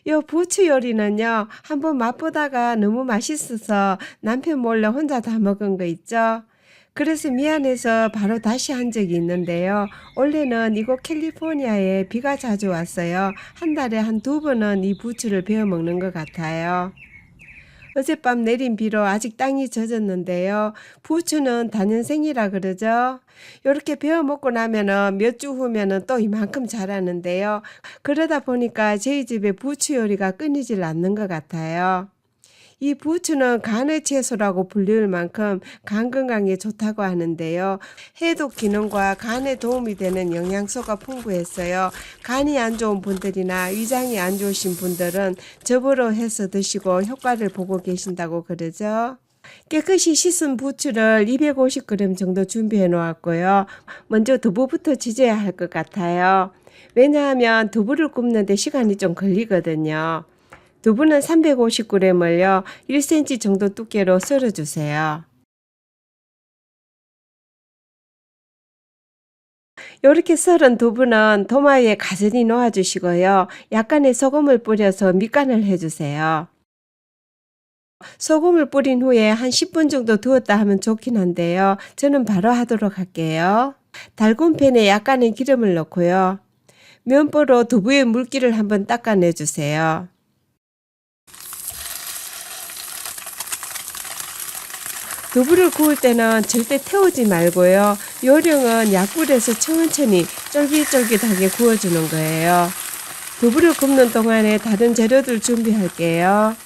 요 부추 요리는요, 한번 맛보다가 너무 맛있어서 남편 몰래 혼자 다 먹은 거 있죠? 그래서 미안해서 바로 다시 한 적이 있는데요. 원래는 이곳 캘리포니아에 비가 자주 왔어요. 한 달에 한 두 번은 이 부추를 베어 먹는 것 같아요. 어젯밤 내린 비로 아직 땅이 젖었는데요. 부추는 다년생이라 그러죠. 요렇게 베어 먹고 나면은 몇 주 후면은 또 이만큼 자라는데요. 그러다 보니까 저희 집에 부추 요리가 끊이질 않는 것 같아요. 이 부추는 간의 채소라고 불릴 만큼 간 건강에 좋다고 하는데요. 해독 기능과 간에 도움이 되는 영양소가 풍부했어요. 간이 안 좋은 분들이나 위장이 안 좋으신 분들은 즙으로 해서 드시고 효과를 보고 계신다고 그러죠. 깨끗이 씻은 부추를 250g 정도 준비해 놓았고요. 먼저 두부부터 지져야 할 것 같아요. 왜냐하면 두부를 굽는데 시간이 좀 걸리거든요. 두부는 350g을요, 1cm 정도 두께로 썰어주세요. 이렇게 썰은 두부는 도마에 가지런히 놓아주시고요. 약간의 소금을 뿌려서 밑간을 해주세요. 소금을 뿌린 후에 한 10분 정도 두었다 하면 좋긴 한데요. 저는 바로 하도록 할게요. 달군 팬에 약간의 기름을 넣고요. 면보로 두부의 물기를 한번 닦아내주세요. 두부를 구울 때는 절대 태우지 말고요. 요령은 약불에서 천천히 쫄깃쫄깃하게 구워주는 거예요. 두부를 굽는 동안에 다른 재료들 준비할게요.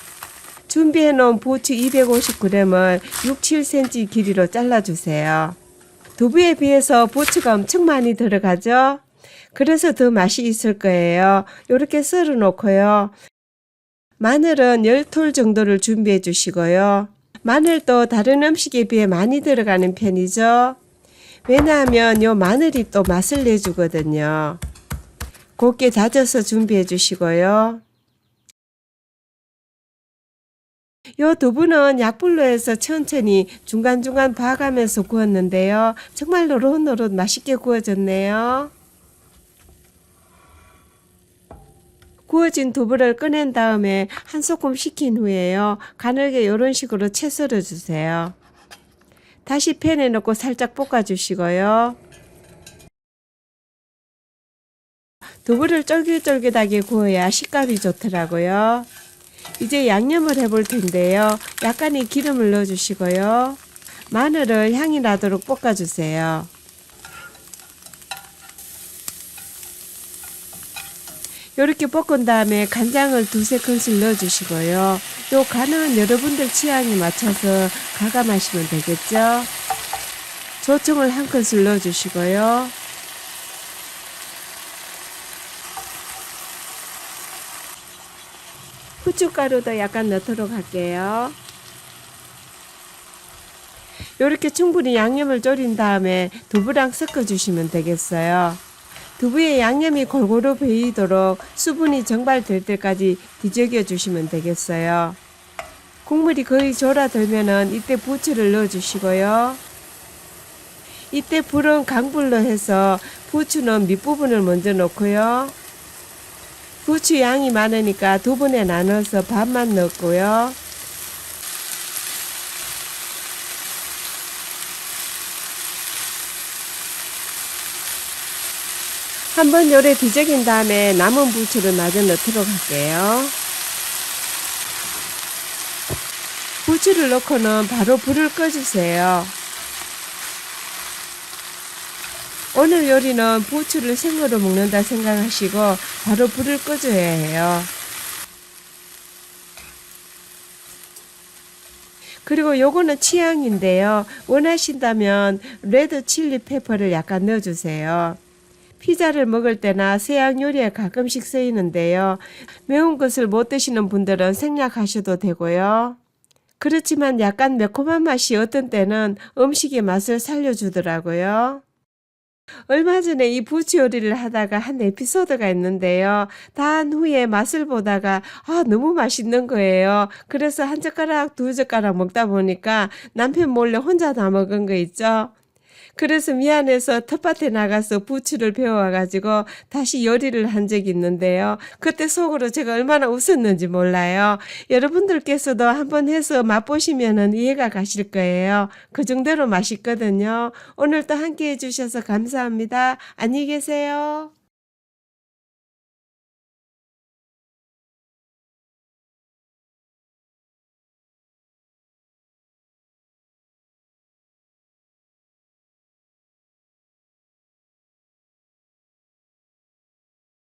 준비해 놓은 부추 250g을 6-7cm 길이로 잘라주세요. 두부에 비해서 부추가 엄청 많이 들어가죠? 그래서 더 맛이 있을 거예요. 이렇게 썰어 놓고요. 마늘은 10톨 정도를 준비해 주시고요. 마늘도 다른 음식에 비해 많이 들어가는 편이죠. 왜냐하면 요 마늘이 또 맛을 내주거든요. 곱게 다져서 준비해 주시고요. 요 두부는 약불로 해서 천천히 중간중간 봐가면서 구웠는데요. 정말 노릇노릇 맛있게 구워졌네요. 구워진 두부를 꺼낸 다음에 한 소끔 식힌 후에요. 가늘게 이런 식으로 채 썰어 주세요. 다시 팬에 넣고 살짝 볶아 주시고요. 두부를 쫄깃쫄깃하게 구워야 식감이 좋더라고요. 이제 양념을 해볼 텐데요. 약간의 기름을 넣어 주시고요. 마늘을 향이 나도록 볶아 주세요. 이렇게 볶은 다음에 간장을 2-3큰술 넣어주시고요. 요 간은 여러분들 취향에 맞춰서 가감하시면 되겠죠. 조청을 1큰술 넣어주시고요. 후춧가루도 약간 넣도록 할게요. 이렇게 충분히 양념을 졸인 다음에 두부랑 섞어주시면 되겠어요. 두부에 양념이 골고루 배이도록 수분이 정발될 때까지 뒤적여 주시면 되겠어요. 국물이 거의 졸아들면은 이때 부추를 넣어 주시고요. 이때 불은 강불로 해서 부추는 밑부분을 먼저 넣고요. 부추 양이 많으니까 두 번에 나눠서 반만 넣고요. 한번 요래 뒤적인 다음에 남은 부추를 마저 넣도록 할게요. 부추를 넣고는 바로 불을 꺼주세요. 오늘 요리는 부추를 생으로 먹는다 생각하시고 바로 불을 꺼줘야 해요. 그리고 요거는 취향인데요. 원하신다면 레드 칠리 페퍼를 약간 넣어주세요. 피자를 먹을 때나 서양 요리에 가끔씩 쓰이는데요. 매운 것을 못 드시는 분들은 생략하셔도 되고요. 그렇지만 약간 매콤한 맛이 어떤 때는 음식의 맛을 살려주더라고요. 얼마 전에 이 부추 요리를 하다가 한 에피소드가 있는데요. 다 한 후에 맛을 보다가 너무 맛있는 거예요. 그래서 한 젓가락, 두 젓가락 먹다 보니까 남편 몰래 혼자 다 먹은 거 있죠. 그래서 미안해서 텃밭에 나가서 부추를 배워 가지고 다시 요리를 한 적이 있는데요. 그때 속으로 제가 얼마나 웃었는지 몰라요. 여러분들께서도 한번 해서 맛보시면은 이해가 가실 거예요. 그 정도로 맛있거든요. 오늘도 함께 해 주셔서 감사합니다. 안녕히 계세요.